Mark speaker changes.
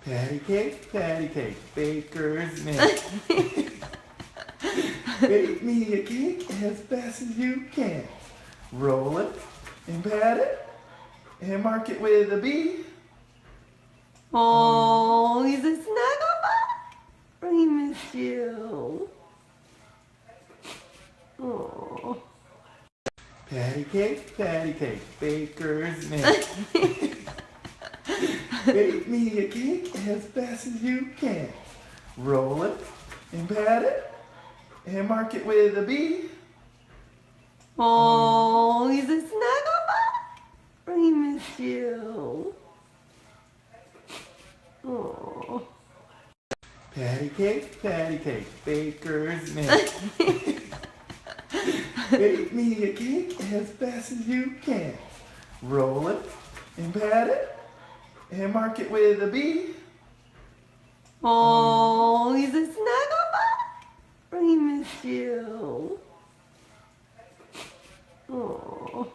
Speaker 1: Patty cake, baker's man. Bake me a cake as fast as you can. Roll it and pat it and mark it with a B.
Speaker 2: Oh, he's a snuggle bug. He missed you. Oh.
Speaker 1: Patty cake, baker's man. Bake me a cake as fast as you can. Roll it and pat it and mark it with a B.
Speaker 2: Oh, he's a snuggle bug. He missed you. Oh.
Speaker 1: Patty cake, baker's man. Bake me a cake as fast as you can. Roll it and pat it and mark it with a B.
Speaker 2: Oh, he's a snuggle bug. He missed you. Oh.